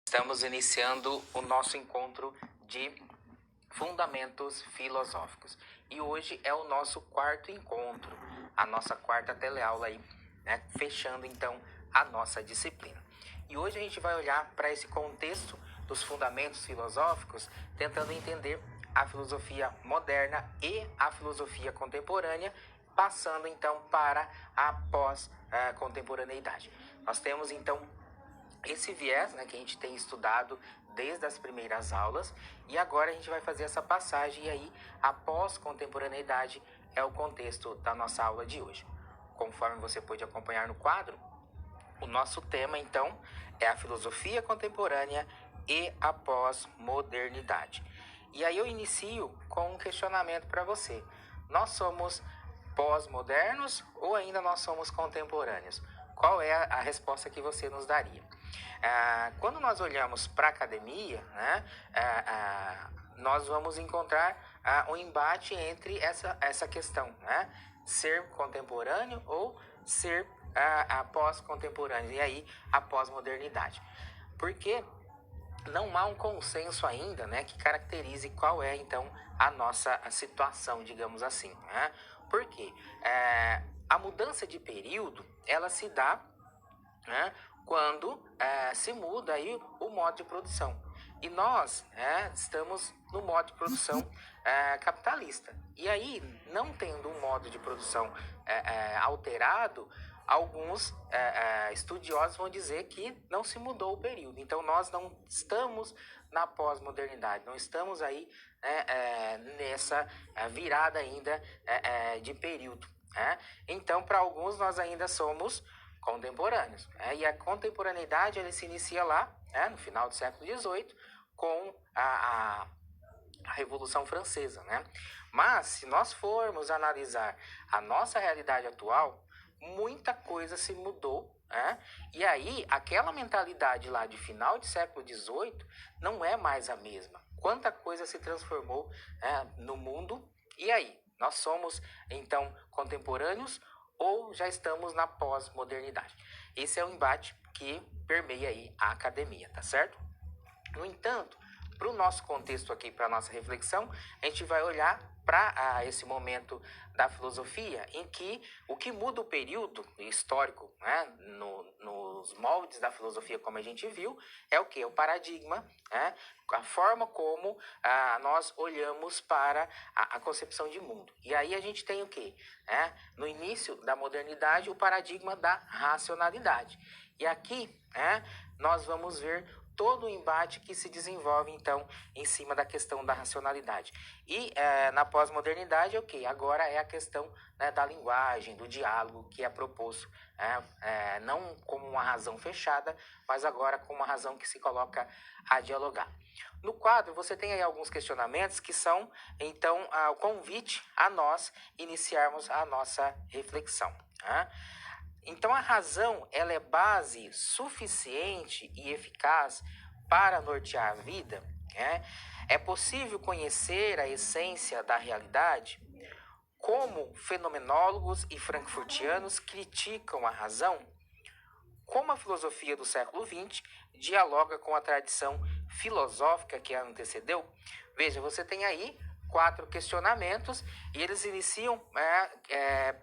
Estamos iniciando o nosso encontro de fundamentos filosóficos. E hoje é o nosso quarto encontro, a nossa quarta teleaula aí, né? Fechando então a nossa disciplina. E hoje a gente vai olhar para esse contexto dos fundamentos filosóficos, tentando entender a filosofia moderna e a filosofia contemporânea, passando então para a pós-contemporaneidade. Nós temos então esse viés, né, que a gente tem estudado desde as primeiras aulas, e agora a gente vai fazer essa passagem, e aí a pós-contemporaneidade é o contexto da nossa aula de hoje. Conforme você pôde acompanhar no quadro, o nosso tema então é a filosofia contemporânea e a pós-modernidade. E aí eu inicio com um questionamento para você. Nós somos pós-modernos ou ainda nós somos contemporâneos? Qual é a resposta que você nos daria? Quando nós olhamos para a academia, né, nós vamos encontrar um embate entre essa questão, né, ser contemporâneo ou ser pós-contemporâneo, e aí a pós-modernidade. Porque não há um consenso ainda, né, que caracterize qual é então a nossa situação, digamos assim, né? Porque a mudança de período ela se dá, né, quando se muda aí o modo de produção. E nós estamos no modo de produção capitalista. E aí, não tendo um modo de produção alterado, alguns estudiosos vão dizer que não se mudou o período. Então, nós não estamos na pós-modernidade, não estamos aí nessa virada ainda de período. Então, para alguns, nós ainda somos contemporâneos. E a contemporaneidade ela se inicia lá, no final do século XVIII, com a Revolução Francesa. Mas, se nós formos analisar a nossa realidade atual, muita coisa se mudou. E aí, aquela mentalidade lá de final de século XVIII não é mais a mesma. Quanta coisa se transformou no mundo. E aí, nós somos, então, contemporâneos ou já estamos na pós-modernidade? Esse é o embate que permeia aí a academia, tá certo? No entanto, para o nosso contexto aqui, para a nossa reflexão, a gente vai olhar para esse momento da filosofia em que o que muda o período histórico, nos moldes da filosofia, como a gente viu, é o que? O paradigma, a forma como nós olhamos para a concepção de mundo. E aí a gente tem o que? No início da modernidade, o paradigma da racionalidade. E aqui nós vamos ver todo o embate que se desenvolve, então, em cima da questão da racionalidade. E na pós-modernidade, o que? Agora é a questão da linguagem, do diálogo que é proposto, não como uma razão fechada, mas agora como uma razão que se coloca a dialogar. No quadro, você tem aí alguns questionamentos que são, então, o convite a nós iniciarmos a nossa reflexão. Então, a razão ela é base suficiente e eficaz para nortear a vida? É possível conhecer a essência da realidade? Como fenomenólogos e frankfurtianos criticam a razão? Como a filosofia do século XX dialoga com a tradição filosófica que a antecedeu? Veja, você tem aí 4 questionamentos e eles iniciam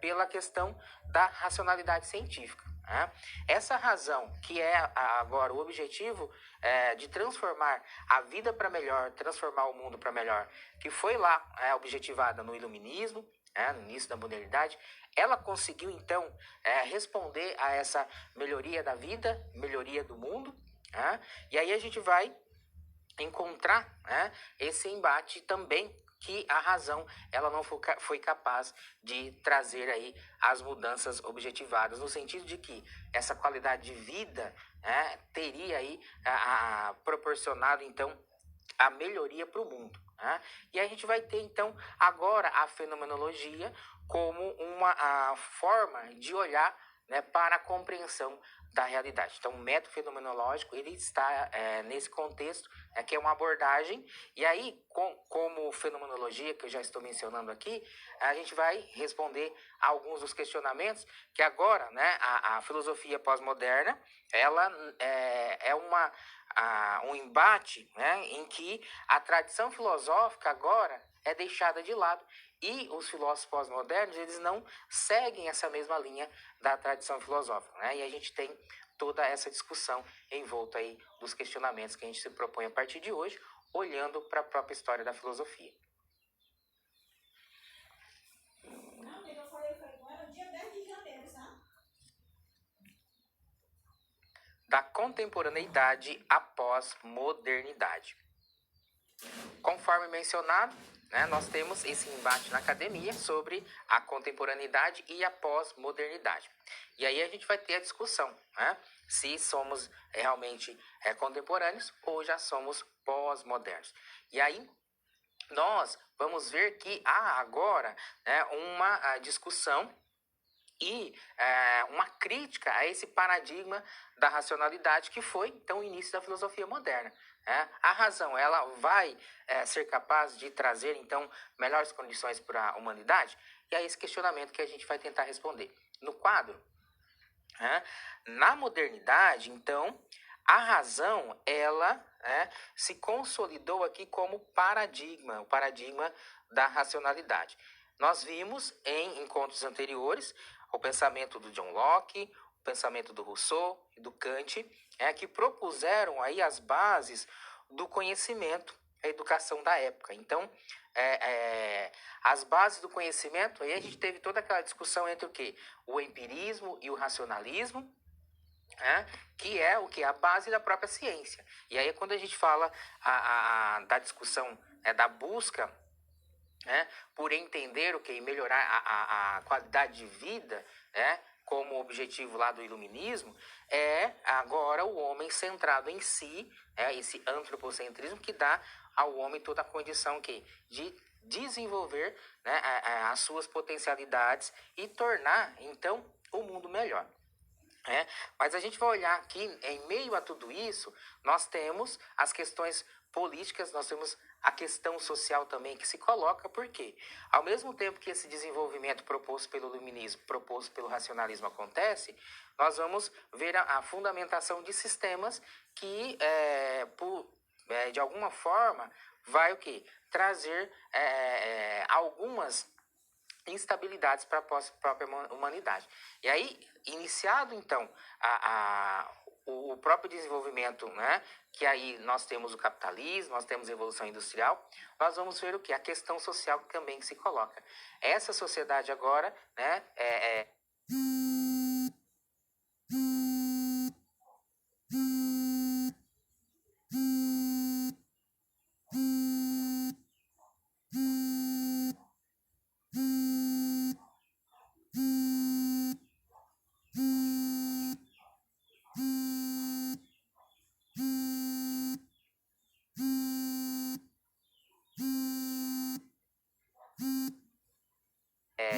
pela questão da racionalidade científica. Essa razão, que é agora o objetivo de transformar a vida para melhor, transformar o mundo para melhor, que foi lá objetivada no iluminismo, no início da modernidade, ela conseguiu então responder a essa melhoria da vida, melhoria do mundo. E aí a gente vai encontrar esse embate também, que a razão ela não foi capaz de trazer aí as mudanças objetivadas, no sentido de que essa qualidade de vida teria aí proporcionado então a melhoria para o mundo. E a gente vai ter então agora a fenomenologia como uma forma de olhar para a compreensão da realidade. Então, o método fenomenológico ele está nesse contexto, que é uma abordagem, e aí, como fenomenologia, que eu já estou mencionando aqui, a gente vai responder a alguns dos questionamentos que agora, a filosofia pós-moderna, ela é uma um embate, né, em que a tradição filosófica agora é deixada de lado e os filósofos pós-modernos eles não seguem essa mesma linha da tradição filosófica, né? E a gente tem toda essa discussão envolta aí dos questionamentos que a gente se propõe a partir de hoje, olhando para a própria história da filosofia. Da contemporaneidade após modernidade. Conforme mencionado, né, nós temos esse embate na academia sobre a contemporaneidade e a pós-modernidade. E aí a gente vai ter a discussão, né, se somos realmente contemporâneos ou já somos pós-modernos. E aí nós vamos ver que há agora, né, uma discussão e uma crítica a esse paradigma da racionalidade que foi, então, o início da filosofia moderna. A razão, ela vai ser capaz de trazer, então, melhores condições para a humanidade? E é esse questionamento que a gente vai tentar responder. No quadro, na modernidade, então, a razão, ela se consolidou aqui como paradigma, o paradigma da racionalidade. Nós vimos em encontros anteriores o pensamento do John Locke, o pensamento do Rousseau e do Kant, que propuseram aí as bases do conhecimento, a educação da época. Então, as bases do conhecimento, aí a gente teve toda aquela discussão entre o quê? O empirismo e o racionalismo, que é o que? A base da própria ciência. E aí quando a gente fala da discussão da busca por entender o que? Melhorar a qualidade de vida, como objetivo lá do iluminismo, é agora o homem centrado em si, esse antropocentrismo que dá ao homem toda a condição de desenvolver as suas potencialidades e tornar, então, o mundo melhor. Mas a gente vai olhar aqui, em meio a tudo isso, nós temos as questões políticas, nós temos a questão social também que se coloca, porque ao mesmo tempo que esse desenvolvimento proposto pelo iluminismo, proposto pelo racionalismo acontece, nós vamos ver a fundamentação de sistemas que, de alguma forma, vai o quê? Trazer algumas instabilidades para a própria humanidade. E aí, iniciado então o próprio desenvolvimento, que aí nós temos o capitalismo, nós temos a evolução industrial, nós vamos ver o que? A questão social que também se coloca. Essa sociedade agora,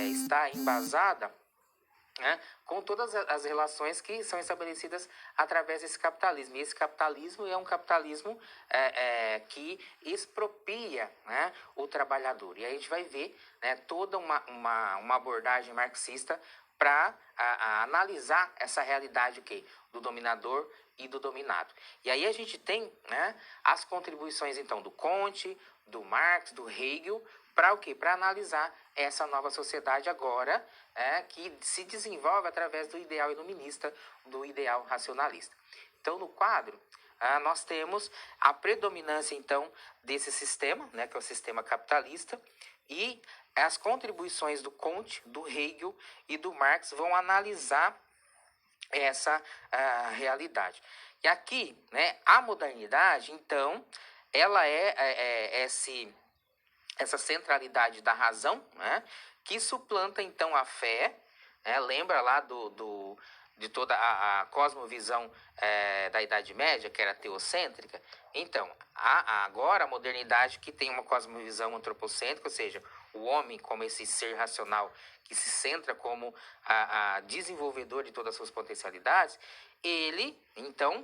está embasada com todas as relações que são estabelecidas através desse capitalismo. E esse capitalismo é um capitalismo que expropria o trabalhador. E aí a gente vai ver toda uma abordagem marxista para analisar essa realidade do dominador e do dominado. E aí a gente tem as contribuições então do Comte, do Marx, do Hegel, para o quê? Para analisar essa nova sociedade agora, que se desenvolve através do ideal iluminista, do ideal racionalista. Então, no quadro, nós temos a predominância, então, desse sistema, que é o sistema capitalista, e as contribuições do Comte, do Hegel e do Marx vão analisar essa realidade. E aqui, a modernidade, então, ela essa centralidade da razão, que suplanta, então, a fé, lembra lá de toda a cosmovisão da Idade Média, que era teocêntrica. Então, agora a modernidade que tem uma cosmovisão antropocêntrica, ou seja, o homem como esse ser racional que se centra como a desenvolvedor de todas as suas potencialidades, ele, então,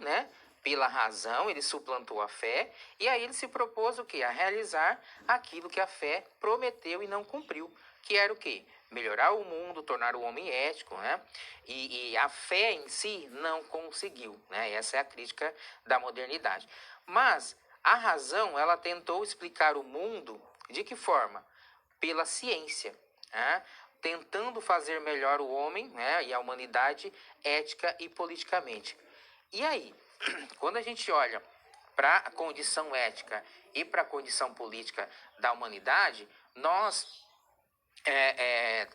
pela razão, ele suplantou a fé, e aí ele se propôs o quê? A realizar aquilo que a fé prometeu e não cumpriu, que era o quê? melhorar o mundo, tornar o homem ético, né? E a fé em si não conseguiu, né? Essa é a crítica da modernidade. Mas a razão, ela tentou explicar o mundo de que forma? Pela ciência, né? Tentando fazer melhor o homem, né? E a humanidade ética e politicamente. E aí, quando a gente olha para a condição ética e para a condição política da humanidade, nós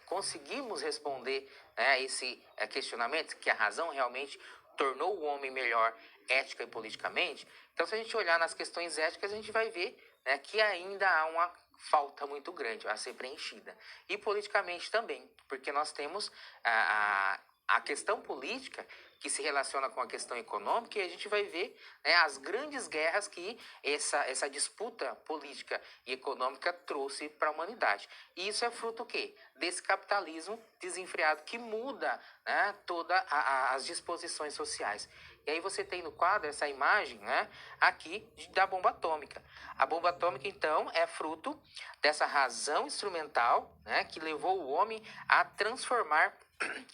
conseguimos responder, né, esse questionamento, que a razão realmente tornou o homem melhor ética e politicamente. Então, se a gente olhar nas questões éticas, a gente vai ver, né, que ainda há uma falta muito grande a ser preenchida. E politicamente também, porque nós temos a questão política que se relaciona com a questão econômica, e a gente vai ver, né, as grandes guerras que essa disputa política e econômica trouxe para a humanidade. E isso é fruto o quê? Desse capitalismo desenfreado que muda, né, todas as disposições sociais. E aí você tem no quadro essa imagem, né, aqui da bomba atômica. A bomba atômica, então, é fruto dessa razão instrumental, né, que levou o homem a transformar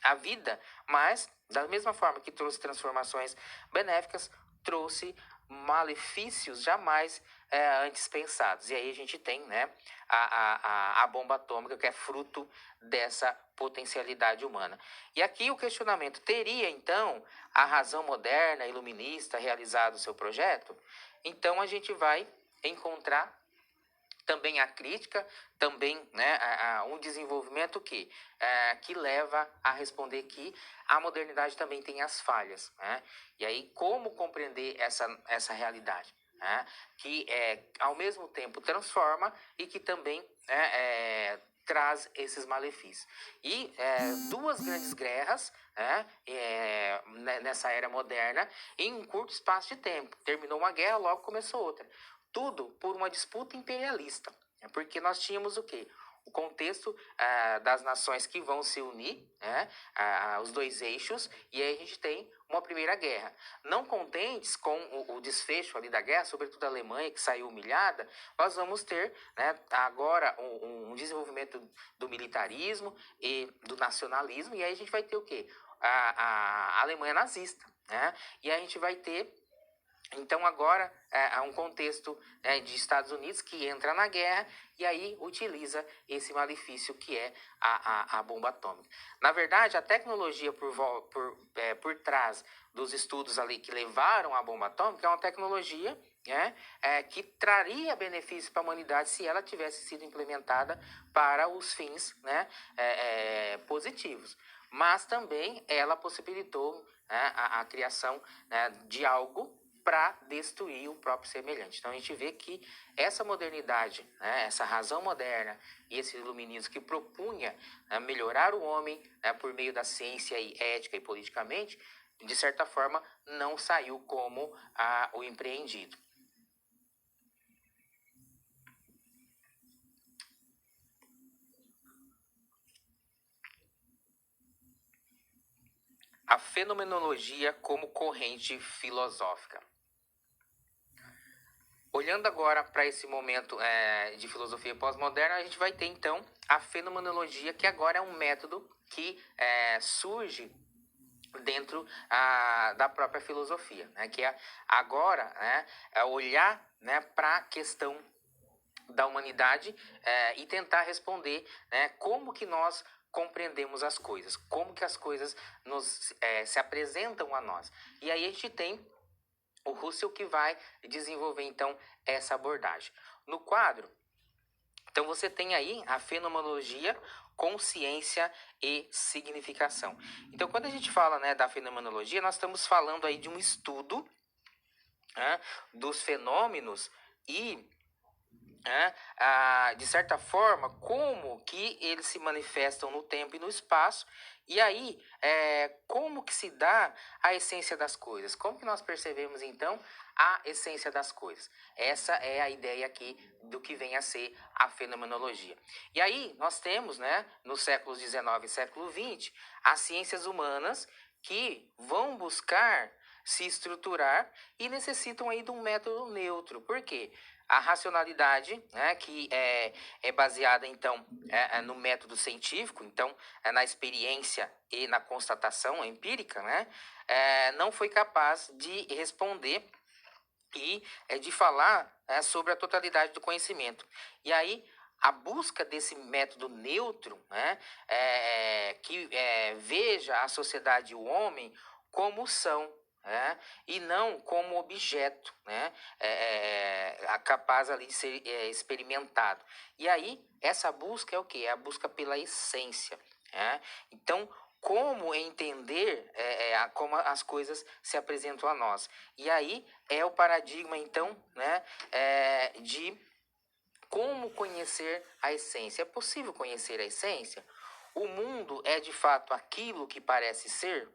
a vida, mas da mesma forma que trouxe transformações benéficas, trouxe malefícios jamais antes pensados. E aí a gente tem, né, a bomba atômica, que é fruto dessa potencialidade humana. E aqui o questionamento: teria então a razão moderna, iluminista, realizado o seu projeto? Então a gente vai encontrar também a crítica, também, né, um desenvolvimento que leva a responder que a modernidade também tem as falhas, né? E aí, como compreender essa realidade, né? Que ao mesmo tempo transforma e que também traz esses malefícios. E duas grandes guerras, né, nessa era moderna, em um curto espaço de tempo. Terminou uma guerra, logo começou outra. Tudo por uma disputa imperialista, porque nós tínhamos o quê? O contexto das nações que vão se unir, né, os dois eixos, e aí a gente tem uma primeira guerra. Não contentes com o desfecho ali da guerra, sobretudo a Alemanha, que saiu humilhada, nós vamos ter, né, agora um desenvolvimento do militarismo e do nacionalismo, e aí a gente vai ter o quê? A Alemanha nazista, né? E aí a gente vai ter, então agora há um contexto de Estados Unidos que entra na guerra e aí utiliza esse malefício que é a bomba atômica. Na verdade, a tecnologia por trás dos estudos ali que levaram à bomba atômica é uma tecnologia que traria benefícios para a humanidade se ela tivesse sido implementada para os fins, né, positivos. Mas também ela possibilitou a criação, né, de algo para destruir o próprio semelhante. Então a gente vê que essa modernidade, né, essa razão moderna e esse iluminismo que propunha melhorar o homem, né, por meio da ciência e ética e politicamente, de certa forma não saiu como o empreendido. A fenomenologia como corrente filosófica. Olhando agora para esse momento de filosofia pós-moderna, a gente vai ter então a fenomenologia, que agora é um método que surge dentro da própria filosofia, né? Que agora, né, olhar, né, para a questão da humanidade e tentar responder, né, como que nós compreendemos as coisas, como que as coisas se apresentam a nós. E aí a gente tem o Russell que vai desenvolver, então, essa abordagem. No quadro, então, você tem aí a fenomenologia, consciência e significação. Então, quando a gente fala, né, da fenomenologia, nós estamos falando aí de um estudo, né, dos fenômenos e, de certa forma, como que eles se manifestam no tempo e no espaço. E aí, como que se dá a essência das coisas? Como que nós percebemos, então, a essência das coisas? Essa é a ideia aqui do que vem a ser a fenomenologia. E aí, nós temos, né, nos séculos XIX e século XX, as ciências humanas que vão buscar se estruturar e necessitam aí de um método neutro. Por quê? A racionalidade, né, que é baseada, então, no método científico, então, na experiência e na constatação empírica, né, não foi capaz de responder e de falar sobre a totalidade do conhecimento. E aí, a busca desse método neutro, né, que veja a sociedade e o homem como são, né, e não como objeto, né, capaz ali de ser experimentado. E aí, essa busca é o quê? É a busca pela essência. Né? Então, como entender como as coisas se apresentam a nós. E aí é o paradigma, então, né, de como conhecer a essência. É possível conhecer a essência? O mundo é de fato aquilo que parece ser?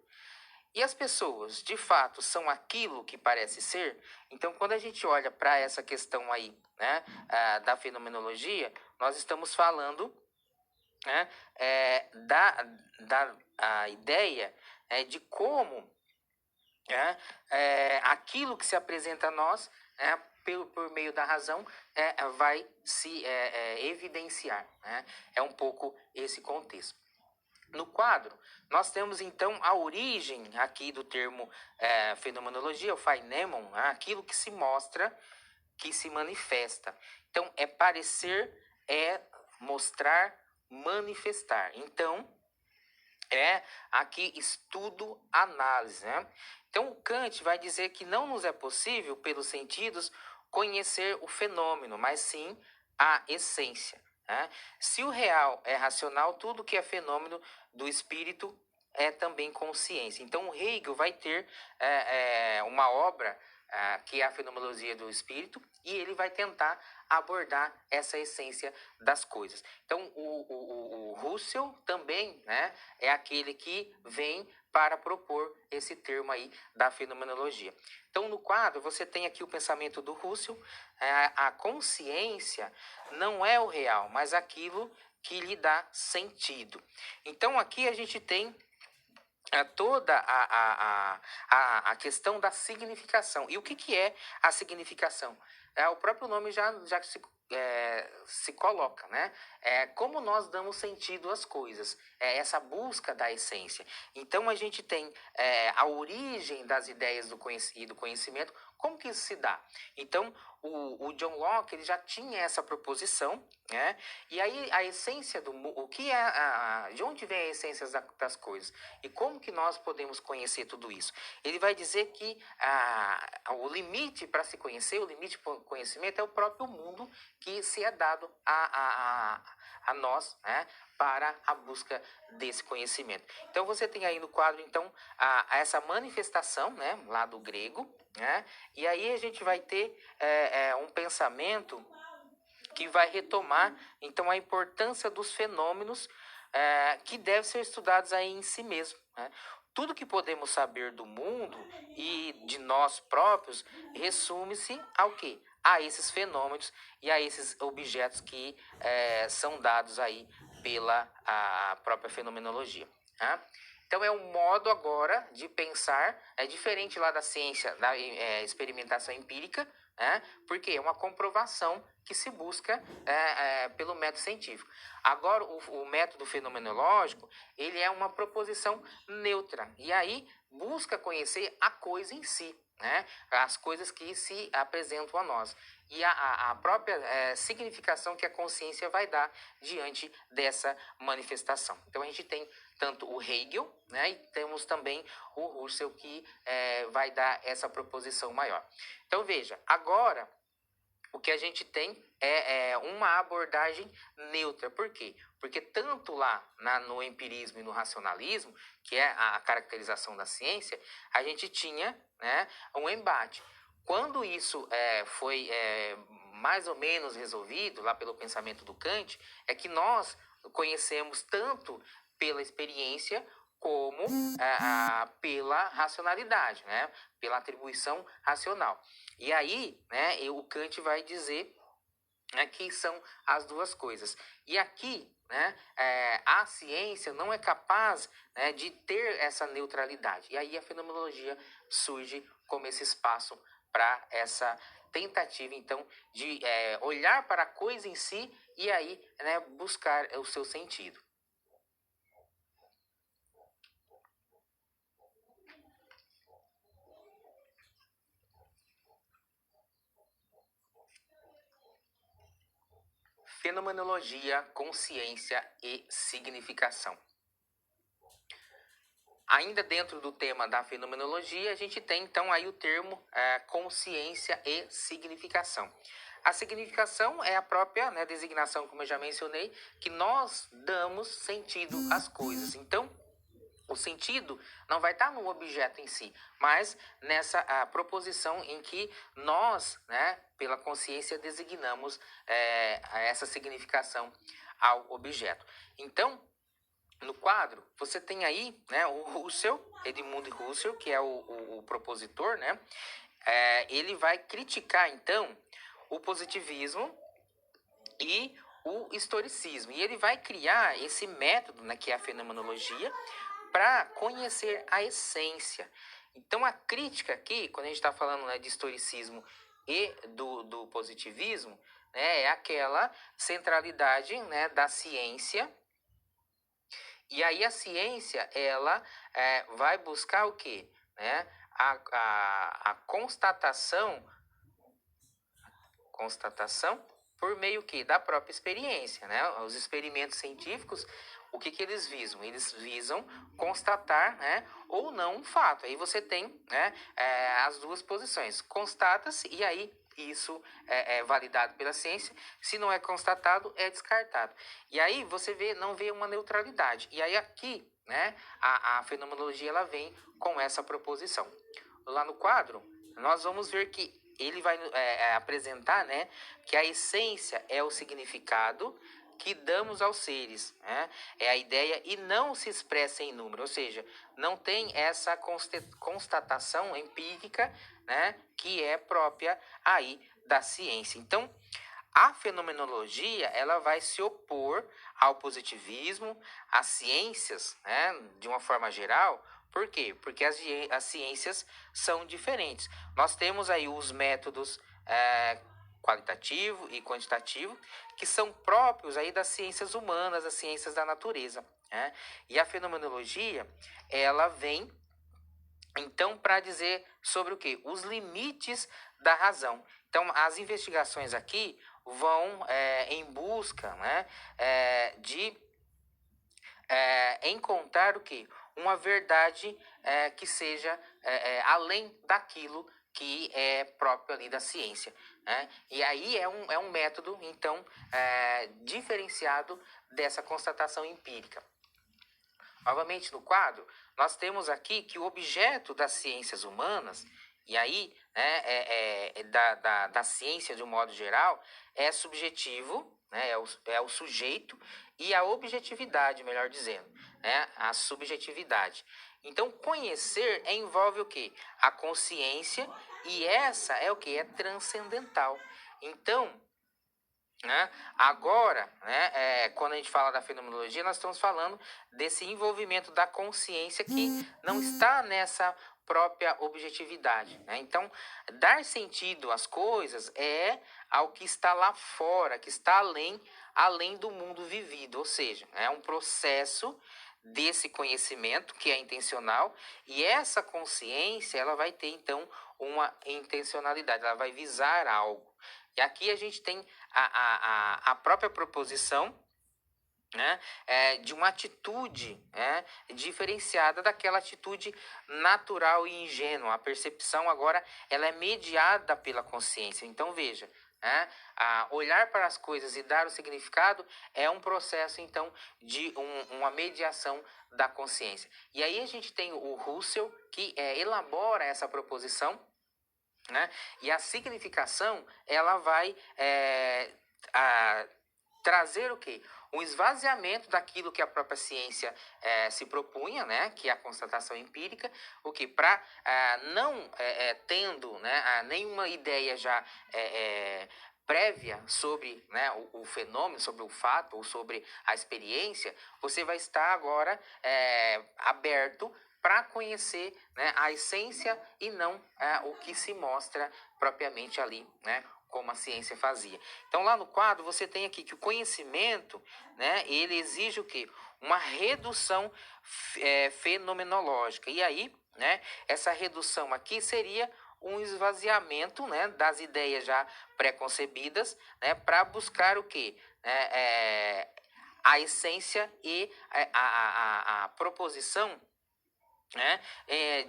E as pessoas, de fato, são aquilo que parece ser? Então, quando a gente olha para essa questão aí, né, da fenomenologia, nós estamos falando, né, da a ideia de como aquilo que se apresenta a nós, por meio da razão, vai se evidenciar. Né? É um pouco esse contexto. No quadro, nós temos então a origem aqui do termo fenomenologia, o phainemon, aquilo que se mostra, que se manifesta. Então, é parecer, é mostrar, manifestar. Então, aqui estudo, análise. Né? Então, o Kant vai dizer que não nos é possível, pelos sentidos, conhecer o fenômeno, mas sim a essência. Né? Se o real é racional, tudo que é fenômeno do espírito é também consciência. Então, o Hegel vai ter uma obra que é a Fenomenologia do Espírito, e ele vai tentar abordar essa essência das coisas. Então, o Russell também, né, é aquele que vem para propor esse termo aí da fenomenologia. Então, no quadro, você tem aqui o pensamento do Russell. A consciência não é o real, mas aquilo que lhe dá sentido. Então, aqui a gente tem toda a questão da significação. E o que é a significação? O próprio nome já se coloca, né? Como nós damos sentido às coisas, essa busca da essência. Então, a gente tem a origem das ideias e do conhecimento. Como que isso se dá? Então, o John Locke ele já tinha essa proposição, né? E aí a essência o que é de onde vem a essência das coisas e como que nós podemos conhecer tudo isso? Ele vai dizer que o limite para se conhecer, o limite para o conhecimento é o próprio mundo que se é dado a nós, né? Para a busca desse conhecimento. Então você tem aí no quadro então essa manifestação, né, lá do grego, né? E aí a gente vai ter um pensamento que vai retomar então a importância dos fenômenos que devem ser estudados aí em si mesmo. Né? Tudo que podemos saber do mundo e de nós próprios resume-se ao quê? A esses fenômenos e a esses objetos que são dados aí pela a própria fenomenologia. Né? Então é um modo agora de pensar, é diferente lá da ciência, da experimentação empírica, né? Porque é uma comprovação que se busca pelo método científico. Agora, o método fenomenológico, ele é uma proposição neutra, e aí busca conhecer a coisa em si, né? As coisas que se apresentam a nós. E a própria significação que a consciência vai dar diante dessa manifestação. Então, a gente tem tanto o Hegel, né, e temos também o Russell que vai dar essa proposição maior. Então veja, agora o que a gente tem é uma abordagem neutra. Por quê? Porque tanto lá no empirismo e no racionalismo, que é a caracterização da ciência, a gente tinha, né, um embate. Quando isso foi mais ou menos resolvido lá pelo pensamento do Kant, é que nós conhecemos tanto pela experiência como pela racionalidade, né? Pela atribuição racional. E aí, né, o Kant vai dizer né, que são as duas coisas. E aqui, né, a ciência não é capaz, né, de ter essa neutralidade. E aí a fenomenologia surge como esse espaço para essa tentativa, então, de olhar para a coisa em si e aí, né, buscar o seu sentido. Fenomenologia, consciência e significação. Ainda dentro do tema da fenomenologia, a gente tem então aí o termo consciência e significação. A significação é a própria, né, designação, como eu já mencionei, que nós damos sentido às coisas. Então, o sentido não vai estar no objeto em si, mas nessa proposição em que nós, né, pela consciência, designamos essa significação ao objeto. Então, no quadro, você tem aí, né, o Husserl, Edmund Husserl, que é o propositor, né? Ele vai criticar, então, o positivismo e o historicismo. E ele vai criar esse método, né, que é a fenomenologia, para conhecer a essência. Então, a crítica aqui, quando a gente está falando, né, de historicismo e do positivismo, né, é aquela centralidade, né, da ciência. E aí a ciência, ela vai buscar o quê? Né? A constatação por meio que da própria experiência, né? Os experimentos científicos, o que eles visam? Eles visam constatar, né, ou não um fato. Aí você tem, né, as duas posições. Constata-se e aí isso é validado pela ciência. Se não é constatado, é descartado. E aí você não vê uma neutralidade. E aí aqui, né, a fenomenologia ela vem com essa proposição. Lá no quadro, nós vamos ver que ele vai apresentar, né, que a essência é o significado que damos aos seres, né? É a ideia e não se expressa em número, ou seja, não tem essa constatação empírica, né, que é própria aí da ciência. Então, a fenomenologia ela vai se opor ao positivismo, às ciências, né, de uma forma geral. Por quê? Porque as ciências são diferentes. Nós temos aí os métodos qualitativo e quantitativo, que são próprios aí das ciências humanas, das ciências da natureza, né? E a fenomenologia, ela vem então para dizer sobre o que? Os limites da razão. Então, as investigações aqui vão em busca, né, de encontrar o que? Uma verdade que seja além daquilo que é próprio ali da ciência, né? E aí é um método, então, diferenciado dessa constatação empírica. Novamente no quadro, nós temos aqui que o objeto das ciências humanas, e aí né, da ciência de um modo geral, é subjetivo, né, é o sujeito, e a objetividade, melhor dizendo, né, a subjetividade. Então, conhecer envolve o quê? A consciência, e essa é o que? É transcendental. Então, né? Agora, né, quando a gente fala da fenomenologia, nós estamos falando desse envolvimento da consciência que não está nessa própria objetividade. Né? Então, dar sentido às coisas é ao que está lá fora, que está além do mundo vivido, ou seja, é um processo desse conhecimento que é intencional e essa consciência ela vai ter então uma intencionalidade, ela vai visar algo. E aqui a gente tem a própria proposição, né, de uma atitude diferenciada daquela atitude natural e ingênua. A percepção agora ela é mediada pela consciência. Então veja, né, olhar para as coisas e dar o significado é um processo então de uma mediação da consciência. E aí a gente tem o Husserl que elabora essa proposição, né? E a significação ela vai trazer o quê? Um esvaziamento daquilo que a própria ciência se propunha, né? Que é a constatação empírica, o que para não tendo, né, nenhuma ideia já prévia sobre, né, o fenômeno, sobre o fato ou sobre a experiência, você vai estar agora aberto para conhecer, né, a essência e não o que se mostra propriamente ali, né, como a ciência fazia. Então, lá no quadro, você tem aqui que o conhecimento, né, ele exige o quê? Uma redução fenomenológica. E aí, né, essa redução aqui seria um esvaziamento, né, das ideias já preconcebidas, né, para buscar o quê? A essência e a proposição, né,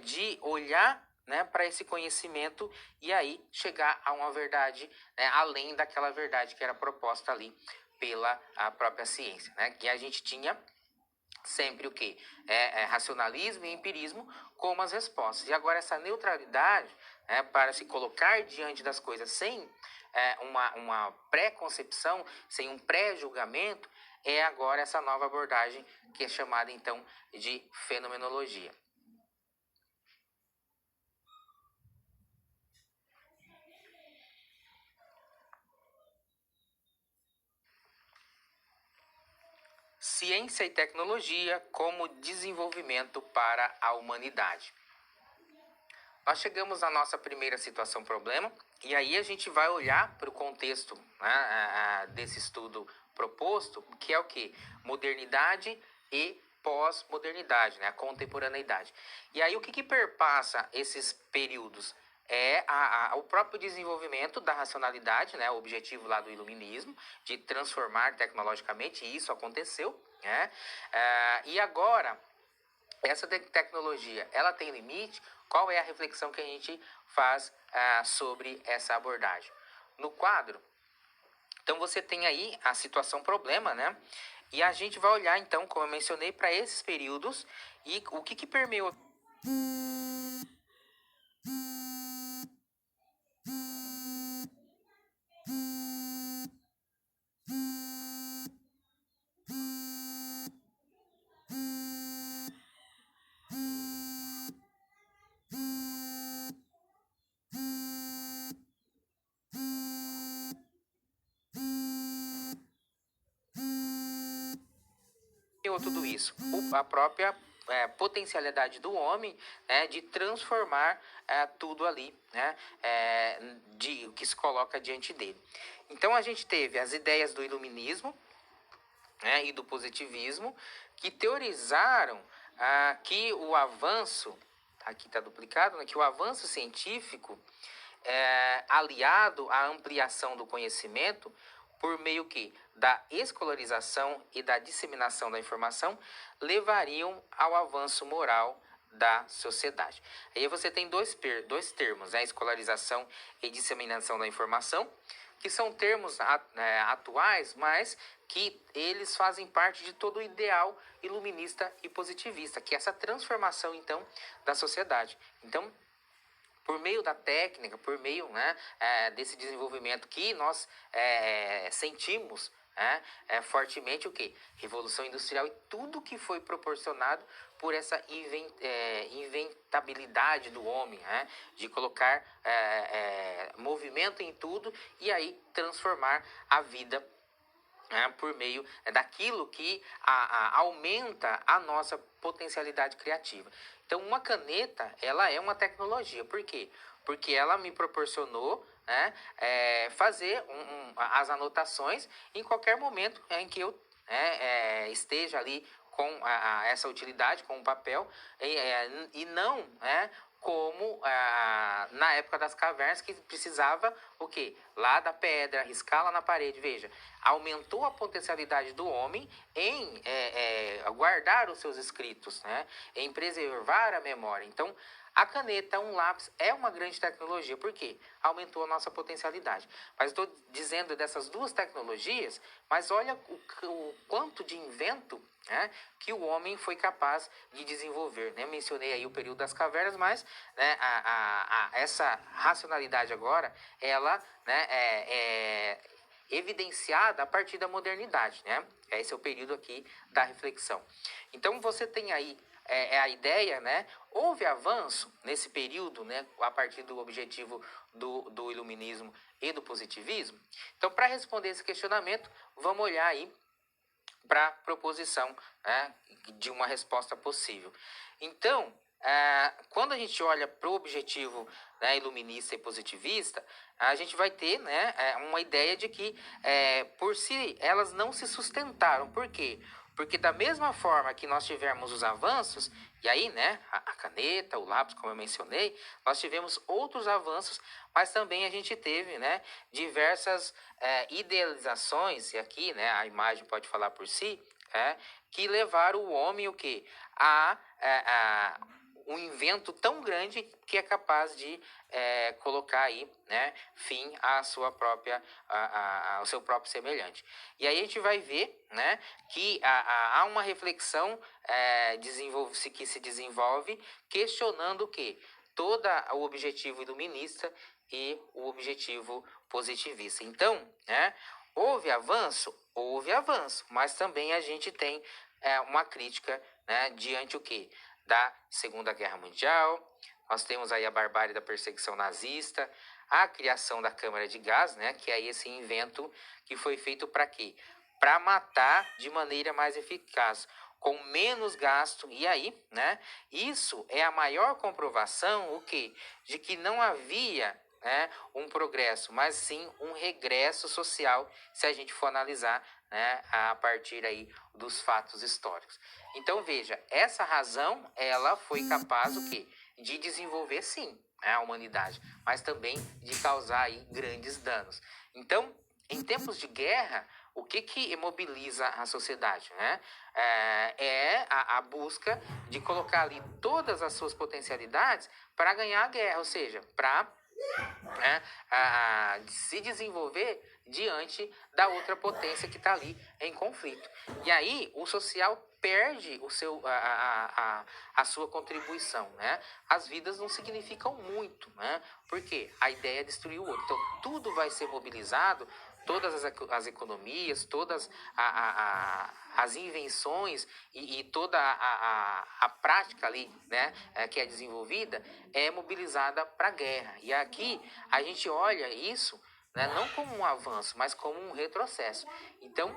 de olhar, né, para esse conhecimento e aí chegar a uma verdade, né, além daquela verdade que era proposta ali pela a própria ciência, né, que a gente tinha sempre o que? Racionalismo e empirismo como as respostas. E agora essa neutralidade, né, para se colocar diante das coisas sem uma pré-concepção, sem um pré-julgamento, é agora essa nova abordagem que é chamada então de fenomenologia. Ciência e tecnologia como desenvolvimento para a humanidade. Nós chegamos à nossa primeira situação problema e aí a gente vai olhar para o contexto, né, desse estudo proposto, que é o que? Modernidade e pós-modernidade, né, a contemporaneidade. E aí o que perpassa esses períodos? O próprio desenvolvimento da racionalidade, né, o objetivo lá do iluminismo, de transformar tecnologicamente, e isso aconteceu, né? E agora, essa tecnologia, ela tem limite? Qual é a reflexão que a gente faz sobre essa abordagem? No quadro, então você tem aí a situação problema, né? E a gente vai olhar, então, como eu mencionei, para esses períodos e o que permeou tudo isso? A própria potencialidade do homem, né, de transformar tudo ali, né, de o que se coloca diante dele. Então a gente teve as ideias do iluminismo, né, e do positivismo, que teorizaram que o avanço, aqui está duplicado, né, que o avanço científico, aliado à ampliação do conhecimento, por meio que da escolarização e da disseminação da informação, levariam ao avanço moral da sociedade. Aí você tem dois termos, né? Escolarização e disseminação da informação, que são termos atuais, mas que eles fazem parte de todo o ideal iluminista e positivista, que é essa transformação, então, da sociedade. Então, por meio da técnica, por meio, né, desse desenvolvimento que nós sentimos, fortemente o que? Revolução Industrial e tudo que foi proporcionado por essa inventabilidade do homem, né, de colocar movimento em tudo e aí transformar a vida por meio daquilo que aumenta a nossa potencialidade criativa. Então, uma caneta, ela é uma tecnologia. Por quê? Porque ela me proporcionou, né, fazer as anotações em qualquer momento em que eu esteja ali com essa utilidade, com o papel, e não como na época das cavernas, que precisava o quê? Lá da pedra, riscar lá na parede. Veja, aumentou a potencialidade do homem em guardar os seus escritos, né? Em preservar a memória. Então, a caneta, um lápis, é uma grande tecnologia. Por quê? Aumentou a nossa potencialidade. Mas estou dizendo dessas duas tecnologias, mas olha o quanto de invento, né, que o homem foi capaz de desenvolver. Né? Mencionei aí o período das cavernas, mas, né, essa racionalidade agora, ela, né, é evidenciada a partir da modernidade. Né? Esse é o período aqui da reflexão. Então você tem aí é a ideia, né? Houve avanço nesse período, né? A partir do objetivo do iluminismo e do positivismo? Então, para responder esse questionamento, vamos olhar aí para a proposição, né, de uma resposta possível. Então, quando a gente olha para o objetivo, né, iluminista e positivista, a gente vai ter, né, uma ideia de que, por si, elas não se sustentaram. Por quê? Porque da mesma forma que nós tivemos os avanços, e aí, né, a caneta, o lápis, como eu mencionei, nós tivemos outros avanços, mas também a gente teve, né, diversas idealizações, e aqui, né, a imagem pode falar por si, que levaram o homem o quê? A um invento tão grande que é capaz de colocar aí, né, fim à sua própria, ao seu próprio semelhante. E aí a gente vai ver, né, que há uma reflexão que se desenvolve questionando o quê? Todo o objetivo iluminista e o objetivo positivista. Então, né, houve avanço, mas também a gente tem uma crítica, né, diante o quê? Da Segunda Guerra Mundial, nós temos aí a barbárie da perseguição nazista, a criação da câmara de gás, né, que é esse invento que foi feito para quê? Para matar de maneira mais eficaz, com menos gasto. E aí, né, isso é a maior comprovação, o quê? De que não havia, né, um progresso, mas sim um regresso social, se a gente for analisar, né, a partir aí dos fatos históricos. Então veja, essa razão ela foi capaz o quê? De desenvolver sim, né, a humanidade, mas também de causar aí grandes danos. Então, em tempos de guerra, o que mobiliza a sociedade, né? A busca de colocar ali todas as suas potencialidades para ganhar a guerra, ou seja, para se desenvolver diante da outra potência que está ali em conflito. E aí o social perde a sua contribuição, né? As vidas não significam muito, né? Porque a ideia é destruir o outro. Então tudo vai ser mobilizado, todas as economias, todas as invenções e toda a prática ali, né, que é desenvolvida, é mobilizada para a guerra. E aqui a gente olha isso, né, não como um avanço, mas como um retrocesso. Então,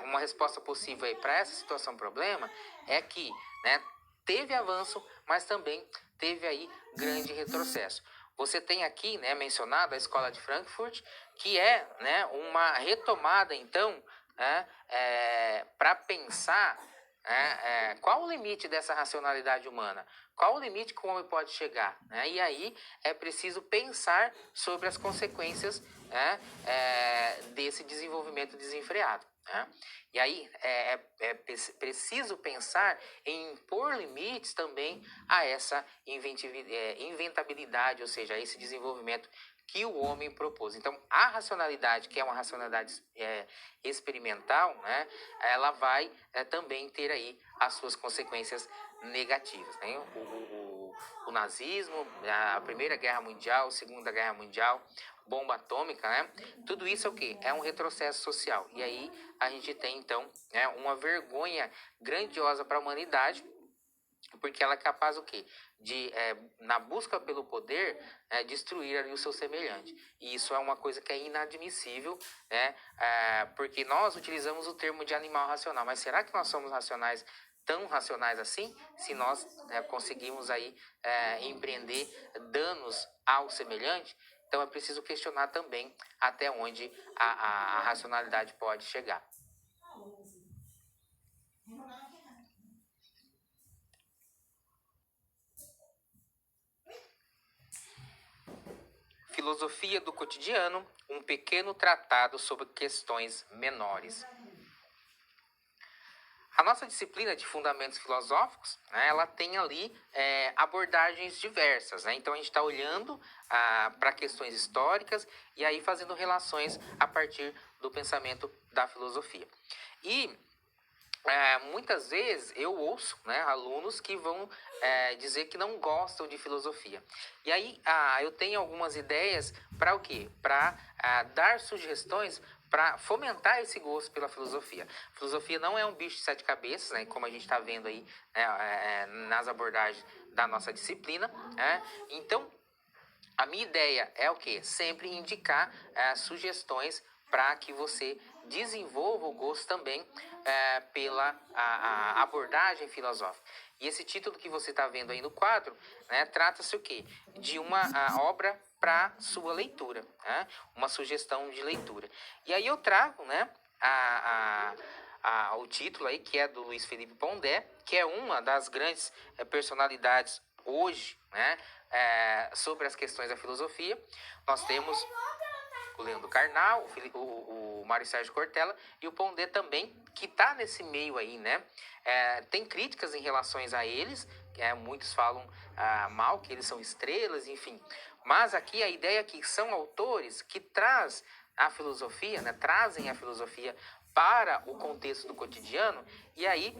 uma resposta possível para essa situação problema é que, né, teve avanço, mas também teve aí grande retrocesso. Você tem aqui, né, mencionado a Escola de Frankfurt, que é, né, uma retomada, então, para pensar qual o limite dessa racionalidade humana, qual o limite que o homem pode chegar, né? E aí é preciso pensar sobre as consequências, né, desse desenvolvimento desenfreado. Né? E aí preciso pensar em impor limites também a essa inventabilidade, ou seja, a esse desenvolvimento que o homem propôs. Então, a racionalidade, que é uma racionalidade experimental, né, ela vai também ter aí as suas consequências negativas. Né? O nazismo, a Primeira Guerra Mundial, a Segunda Guerra Mundial, bomba atômica, né? Tudo isso é o quê? É um retrocesso social. E aí a gente tem, então, né, uma vergonha grandiosa para a humanidade, porque ela é capaz o quê? De, na busca pelo poder, destruir ali o seu semelhante. E isso é uma coisa que é inadmissível, né? Porque nós utilizamos o termo de animal racional, mas será que nós somos racionais, tão racionais assim, se nós conseguimos aí empreender danos ao semelhante? Então é preciso questionar também até onde a racionalidade pode chegar. Filosofia do cotidiano, um pequeno tratado sobre questões menores. A nossa disciplina de fundamentos filosóficos, né, ela tem ali abordagens diversas. Né? Então, a gente está olhando para questões históricas e aí fazendo relações a partir do pensamento da filosofia. E muitas vezes eu ouço, né, alunos que vão dizer que não gostam de filosofia. E aí eu tenho algumas ideias para o quê? Para dar sugestões para fomentar esse gosto pela filosofia. A filosofia não é um bicho de sete cabeças, né, como a gente está vendo aí, né, nas abordagens da nossa disciplina. Então, a minha ideia é o quê? Sempre indicar sugestões para que você desenvolva o gosto também pela a abordagem filosófica. E esse título que você está vendo aí no quadro, né, trata-se o quê? De uma obra para sua leitura, né? Uma sugestão de leitura. E aí eu trago, né, o título aí, que é do Luiz Felipe Pondé, que é uma das grandes personalidades hoje, né, sobre as questões da filosofia. Nós temos o Leandro Carnal, o Mário Sérgio Cortella e o Pondé também, que está nesse meio aí, né? Tem críticas em relação a eles, muitos falam mal, que eles são estrelas, enfim. Mas aqui a ideia é que são autores que trazem a filosofia, né? Trazem a filosofia para o contexto do cotidiano, e aí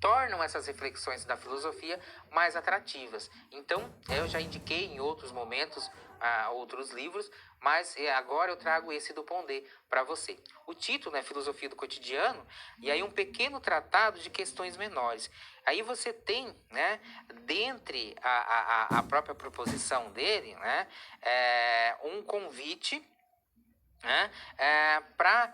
tornam essas reflexões da filosofia mais atrativas. Então, eu já indiquei em outros momentos outros livros, mas agora eu trago esse do Pondé para você. O título é Filosofia do Cotidiano, e aí um pequeno tratado de questões menores. Aí você tem, né, dentre a própria proposição dele, né, um convite, né, para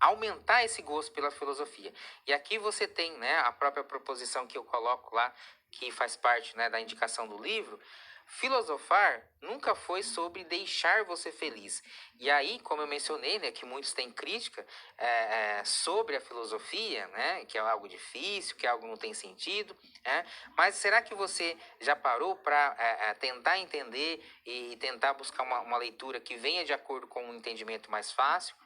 aumentar esse gosto pela filosofia. E aqui você tem, né, a própria proposição que eu coloco lá, que faz parte, né, da indicação do livro. Filosofar nunca foi sobre deixar você feliz. E aí, como eu mencionei, né, que muitos têm crítica sobre a filosofia, né, que é algo difícil, que é algo que não tem sentido, né? Mas será que você já parou para tentar entender e tentar buscar uma leitura que venha de acordo com um entendimento mais fácil?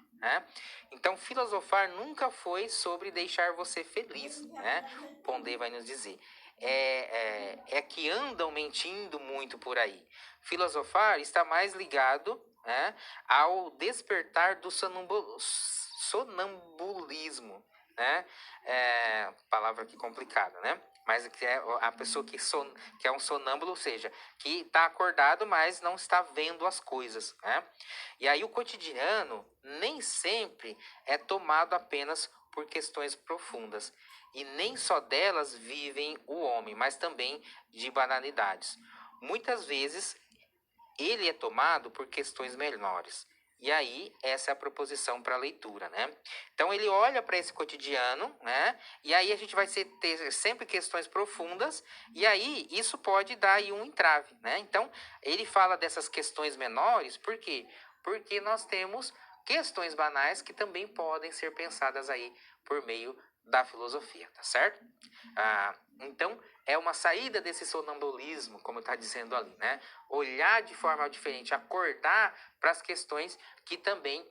Então, filosofar nunca foi sobre deixar você feliz, né? Pondé vai nos dizer. É que andam mentindo muito por aí. Filosofar está mais ligado, né, ao despertar do sonambulismo, né? Palavra aqui complicada, né? Mas que é a pessoa que é um sonâmbulo, ou seja, que está acordado, mas não está vendo as coisas, né? E aí o cotidiano nem sempre é tomado apenas por questões profundas, e nem só delas vivem o homem, mas também de banalidades. Muitas vezes ele é tomado por questões menores. E aí, essa é a proposição para a leitura, né? Então, ele olha para esse cotidiano, né? E aí, a gente vai ter sempre questões profundas, e aí, isso pode dar aí um entrave, né? Então, ele fala dessas questões menores, por quê? Porque nós temos questões banais que também podem ser pensadas aí por meio da filosofia, tá certo? Então, é uma saída desse sonambulismo, como está dizendo ali, né? Olhar de forma diferente, acordar para as questões que também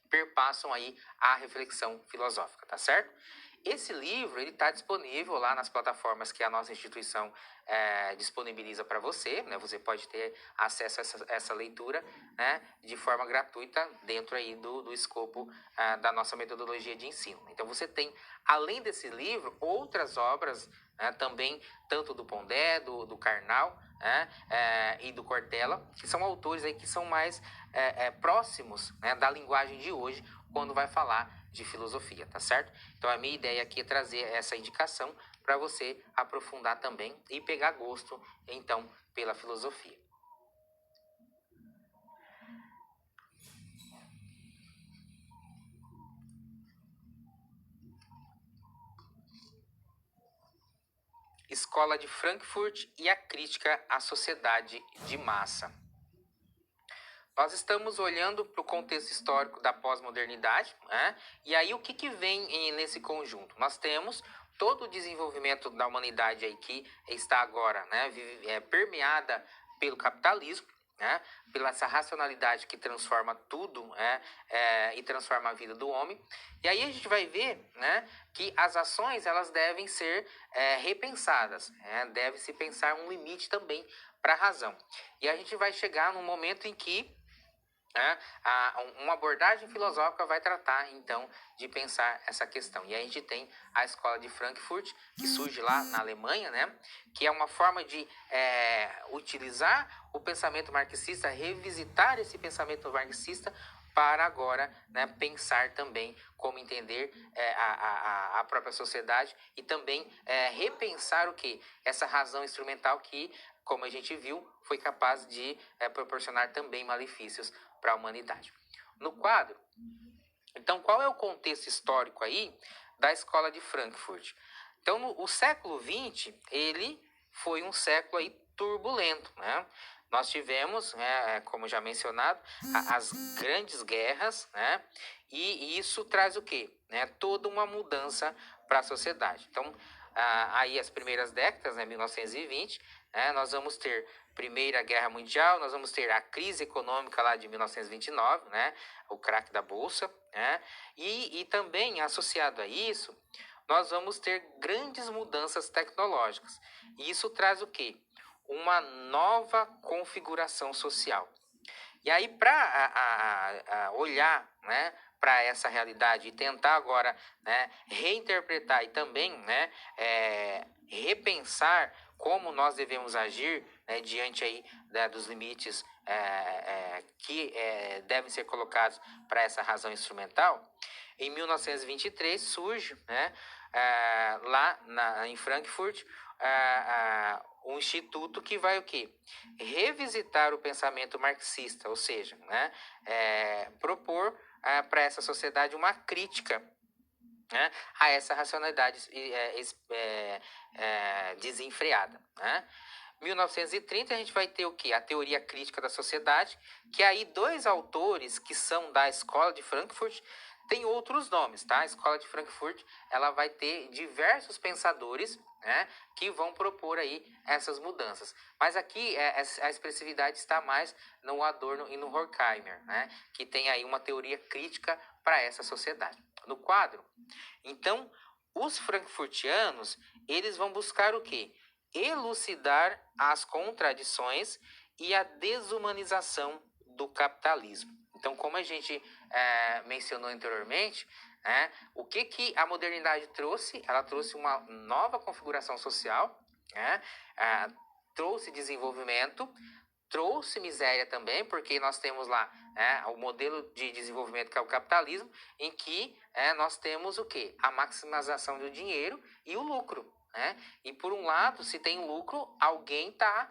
perpassam aí a reflexão filosófica, tá certo? Esse livro ele está disponível lá nas plataformas que a nossa instituição disponibiliza para você, né? Você pode ter acesso a essa leitura, né, de forma gratuita dentro aí do escopo da nossa metodologia de ensino. Então você tem, além desse livro, outras obras, né, também tanto do Pondé, do Karnal, né, e do Cortella, que são autores aí que são mais próximos, né, da linguagem de hoje quando vai falar de filosofia, tá certo? Então a minha ideia aqui é trazer essa indicação para você aprofundar também e pegar gosto, então, pela filosofia. Escola de Frankfurt e a crítica à sociedade de massa. Nós estamos olhando para o contexto histórico da pós-modernidade, né? E aí o que vem nesse conjunto? Nós temos todo o desenvolvimento da humanidade aí que está agora, né, permeada pelo capitalismo, né, pela essa racionalidade que transforma tudo, e transforma a vida do homem. E aí a gente vai ver, né, que as ações elas devem ser repensadas, deve-se pensar um limite também para a razão. E a gente vai chegar num momento em que né? Uma abordagem filosófica vai tratar, então, de pensar essa questão. E aí a gente tem a escola de Frankfurt, que surge lá na Alemanha, né? Que é uma forma de utilizar o pensamento marxista, revisitar esse pensamento marxista para agora, né, pensar também como entender a própria sociedade e também repensar o que? Essa razão instrumental que, como a gente viu, foi capaz de proporcionar também malefícios para a humanidade. No quadro, então, qual é o contexto histórico aí da escola de Frankfurt? Então, o século XX, ele foi um século aí turbulento, né? Nós tivemos, como já mencionado, as grandes guerras, né? E isso traz o quê? Né? Toda uma mudança para a sociedade. Então, aí as primeiras décadas, né, 1920, né, nós vamos ter Primeira Guerra Mundial, nós vamos ter a crise econômica lá de 1929, né, o crack da Bolsa, né, e também associado a isso, nós vamos ter grandes mudanças tecnológicas. E isso traz o quê? Uma nova configuração social. E aí, para olhar, né, para essa realidade e tentar agora, né, reinterpretar e também, né, repensar como nós devemos agir, né, diante aí, né, dos limites que devem ser colocados para essa razão instrumental, em 1923 surge, né, lá em Frankfurt, um instituto que vai o quê? Revisitar o pensamento marxista, ou seja, né, propor para essa sociedade uma crítica, né, a essa racionalidade desenfreada, né? 1930 a gente vai ter o que? A teoria crítica da sociedade, que aí dois autores que são da escola de Frankfurt tem outros nomes, tá? A escola de Frankfurt, ela vai ter diversos pensadores, né, que vão propor aí essas mudanças. Mas aqui a expressividade está mais no Adorno e no Horkheimer, né, que tem aí uma teoria crítica para essa sociedade. No quadro, então, os frankfurtianos, eles vão buscar o quê? Elucidar as contradições e a desumanização do capitalismo. Então, como a gente mencionou anteriormente, o que a modernidade trouxe? Ela trouxe uma nova configuração social, né? Trouxe desenvolvimento, trouxe miséria também, porque nós temos lá o modelo de desenvolvimento que é o capitalismo, em que nós temos o quê? A maximização do dinheiro e o lucro. Né? E por um lado, se tem lucro, alguém está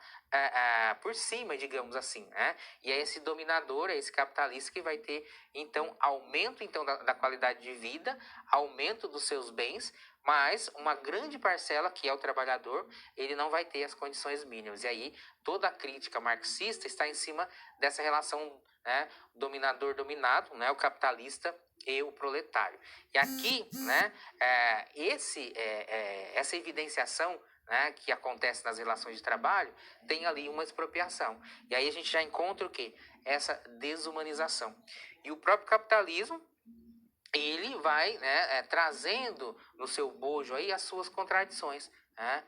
por cima, digamos assim. Né? E é esse dominador, é esse capitalista que vai ter, então, aumento então, da qualidade de vida, aumento dos seus bens, mas uma grande parcela, que é o trabalhador, ele não vai ter as condições mínimas. E aí, toda a crítica marxista está em cima dessa relação, né, dominador-dominado, né, o capitalista e o proletário. E aqui, né, essa evidenciação, né, que acontece nas relações de trabalho, tem ali uma expropriação. E aí a gente já encontra o quê? Essa desumanização. E o próprio capitalismo, ele vai, né, trazendo no seu bojo aí as suas contradições, né?